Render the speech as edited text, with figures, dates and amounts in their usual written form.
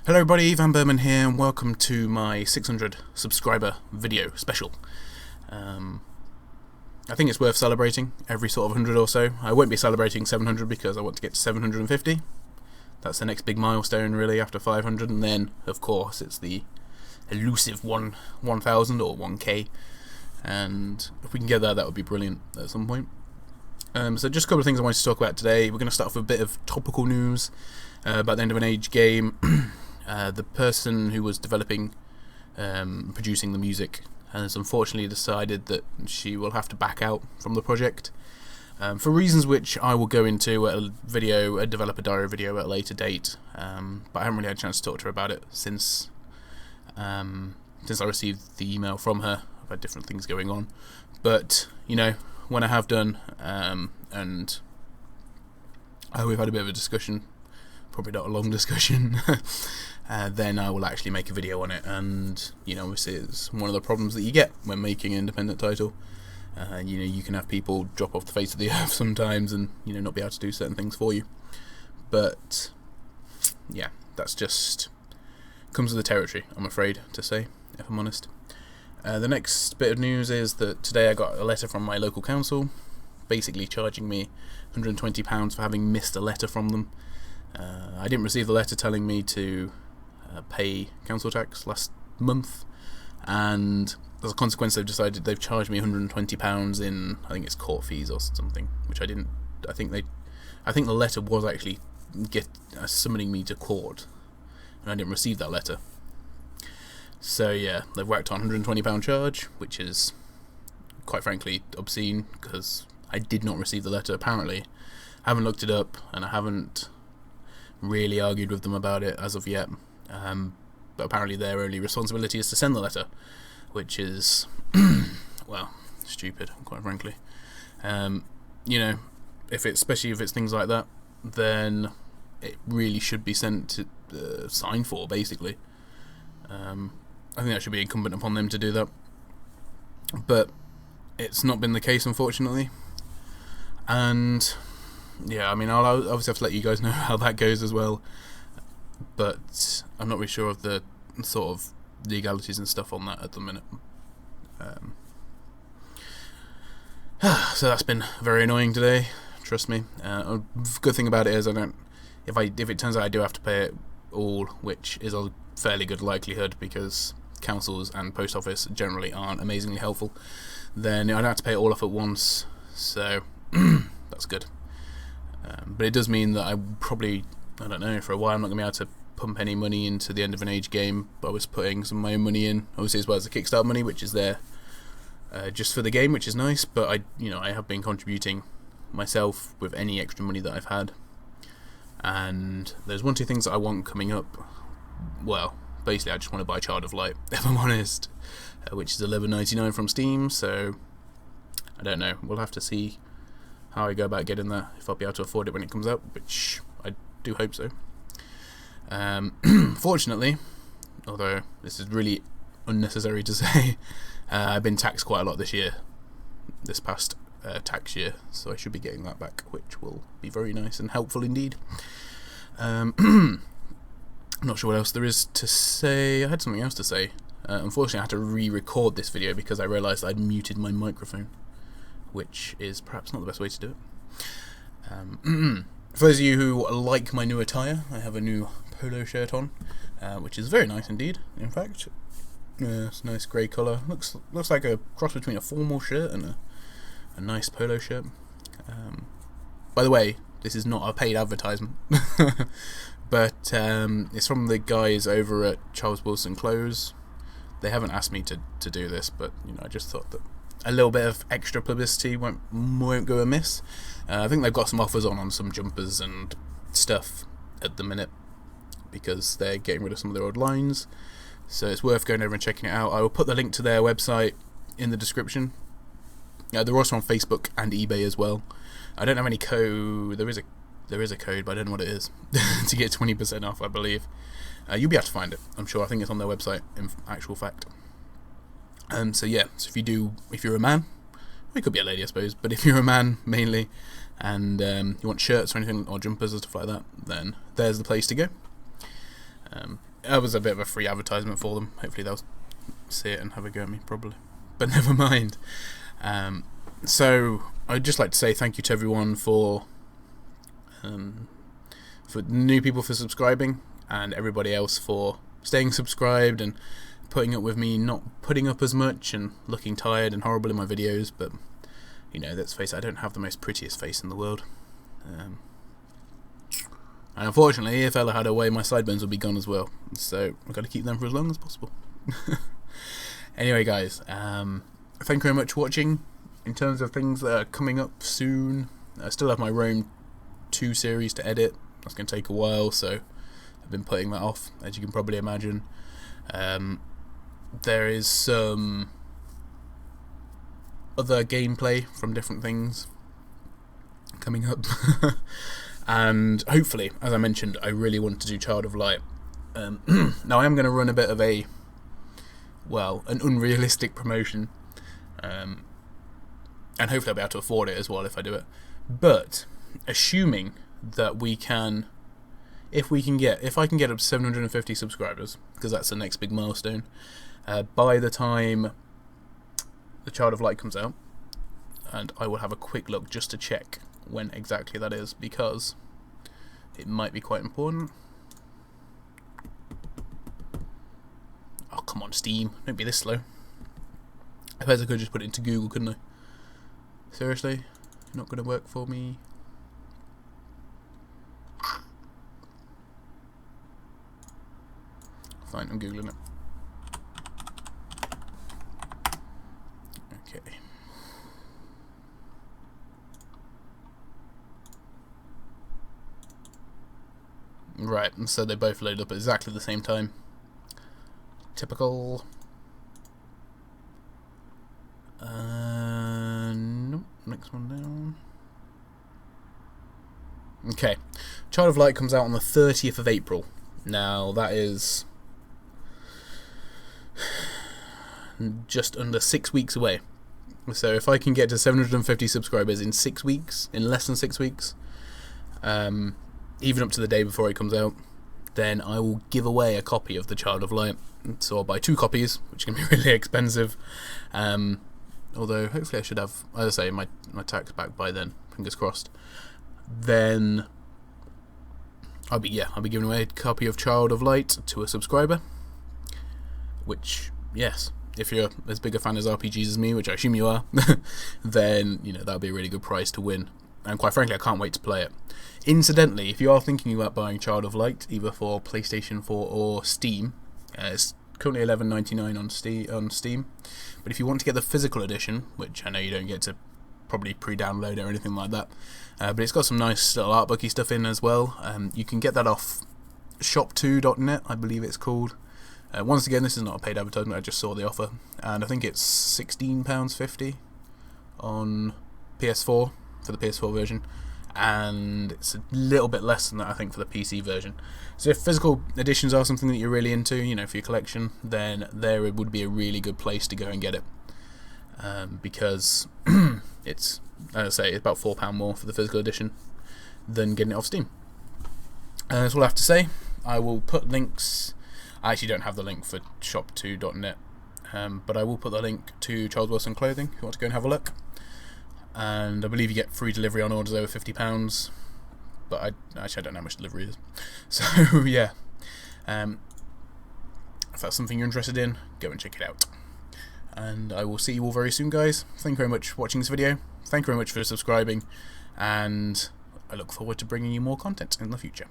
Hello everybody, vanburman here, and welcome to my 600 subscriber video special. I think it's worth celebrating every sort of 100 or so. I won't be celebrating 700 because I want to get to 750. That's the next big milestone really after 500, and then of course it's the elusive 1000 or 1k, and if we can get there, that would be brilliant at some point. So just a couple of things I wanted to talk about today. We're going to start off with a bit of topical news about the End of an Age game. The person who was developing, producing the music, has unfortunately decided that she will have to back out from the project for reasons which I will go into at a developer diary video at a later date. But I haven't really had a chance to talk to her about it since I received the email from her. I've had different things going on, but you know, when I have done, and we've had a bit of a discussion, probably not a long discussion, then I will actually make a video on it. And you know, obviously it's one of the problems that you get when making an independent title. You know, you can have people drop off the face of the earth sometimes and, you know, not be able to do certain things for you. But yeah, that's just comes with the territory, I'm afraid to say, if I'm honest. The next bit of news is that today I got a letter from my local council basically charging me £120 for having missed a letter from them. I didn't receive the letter telling me to pay council tax last month, and as a consequence they've charged me £120 in, I think it's court fees or something, which I didn't. I think the letter was actually summoning me to court, and I didn't receive that letter. So yeah, they've whacked on £120 charge, which is quite frankly obscene, because I did not receive the letter apparently. I haven't looked it up, and I haven't really argued with them about it as of yet. But apparently their only responsibility is to send the letter, which is well, stupid, quite frankly. You know, especially if it's things like that, then it really should be sent to sign for, basically. I think that should be incumbent upon them to do that, but it's not been the case, unfortunately. And yeah, I mean, I'll obviously have to let you guys know how that goes as well, but I'm not really sure of the sort of legalities and stuff on that at the minute. So that's been very annoying today, trust me. Good thing about it is if it turns out I do have to pay it all, which is a fairly good likelihood because councils and post office generally aren't amazingly helpful, then I don't have to pay it all off at once, so that's good. But it does mean that I probably, I don't know, for a while I'm not going to be able to pump any money into the End of an Age game. But I was putting some of my own money in, obviously, as well as the Kickstarter money, which is there just for the game, which is nice. But I have been contributing myself with any extra money that I've had. And there's two things that I want coming up. Well, basically I just want to buy Child of Light, if I'm honest, which is $11.99 from Steam. So I don't know, we'll have to see how I go about getting that, if I'll be able to afford it when it comes out, which I do hope so. Fortunately, although this is really unnecessary to say, I've been taxed quite a lot this past tax year, so I should be getting that back, which will be very nice and helpful indeed. I'm not sure what else there is to say. I had something else to say. Unfortunately I had to re-record this video because I realised I'd muted my microphone, which is perhaps not the best way to do it. For those of you who like my new attire, I have a new polo shirt on, which is very nice indeed, in fact. It's a nice grey colour. Looks like a cross between a formal shirt and a nice polo shirt. By the way, this is not a paid advertisement, but it's from the guys over at Charles Wilson Clothes. They haven't asked me to do this, but you know, I just thought that a little bit of extra publicity won't go amiss. I think they've got some offers on some jumpers and stuff at the minute because they're getting rid of some of their old lines, so it's worth going over and checking it out. I will put the link to their website in the description. They're also on Facebook and eBay as well. I don't have any code. There is a code, but I don't know what it is to get 20% off, I believe. You'll be able to find it, I'm sure. I think it's on their website, in actual fact. So yeah, so if you're a man, well, it could be a lady I suppose, but if you're a man mainly, and you want shirts or anything, or jumpers or stuff like that, then there's the place to go. that was a bit of a free advertisement for them. Hopefully they'll see it and have a go at me, probably. But never mind. So I'd just like to say thank you to everyone for new people for subscribing, and everybody else for staying subscribed and putting up with me not putting up as much and looking tired and horrible in my videos. But you know, let's face it, I don't have the most prettiest face in the world. And unfortunately, if Ella had her way, my sideburns would be gone as well. So I've got to keep them for as long as possible. Anyway, guys, thank you very much for watching. In terms of things that are coming up soon, I still have my Rome 2 series to edit. That's going to take a while, so I've been putting that off, as you can probably imagine. There is some other gameplay from different things coming up. And hopefully, as I mentioned, I really want to do Child of Light. Now I am going to run a bit of an unrealistic promotion, and hopefully I'll be able to afford it as well if I do it. But assuming that if I can get up to 750 subscribers, because that's the next big milestone, by the time the Child of Light comes out, and I will have a quick look just to check when exactly that is, because it might be quite important. Oh, come on, Steam, don't be this slow. I suppose I could just put it into Google, couldn't I? Seriously? Not going to work for me? Fine, I'm Googling it. Okay. Right, and so they both load up at exactly the same time. Typical. Nope, next one down. Okay, Child of Light comes out on the 30th of April. Now that is just under 6 weeks away. So if I can get to 750 subscribers in 6 weeks, in less than 6 weeks, even up to the day before it comes out, then I will give away a copy of the Child of Light. So I'll buy 2 copies, which can be really expensive. Although hopefully I should have, as I say, my tax back by then. Fingers crossed. Then I'll be giving away a copy of Child of Light to a subscriber. Which, yes, if you're as big a fan as RPGs as me, which I assume you are, then that'll be a really good prize to win. And quite frankly, I can't wait to play it. Incidentally, if you are thinking about buying Child of Light, either for PlayStation 4 or Steam, it's currently $11.99 on Steam. But if you want to get the physical edition, which I know you don't get to probably pre-download it or anything like that, but it's got some nice little art booky stuff in as well. You can get that off shop2.net, I believe it's called. Once again, this is not a paid advertisement, I just saw the offer, and I think it's £16.50 on PS4 for the PS4 version, and it's a little bit less than that I think for the PC version. So if physical editions are something that you're really into, for your collection, then there it would be a really good place to go and get it, because it's, as I say, it's about £4 more for the physical edition than getting it off Steam. That's all I have to say. I will put links. I actually don't have the link for shop2.net, but I will put the link to Charles Wilson Clothing if you want to go and have a look. And I believe you get free delivery on orders over £50, but I don't know how much delivery is. So yeah, if that's something you're interested in, go and check it out. And I will see you all very soon, guys. Thank you very much for watching this video. Thank you very much for subscribing, and I look forward to bringing you more content in the future.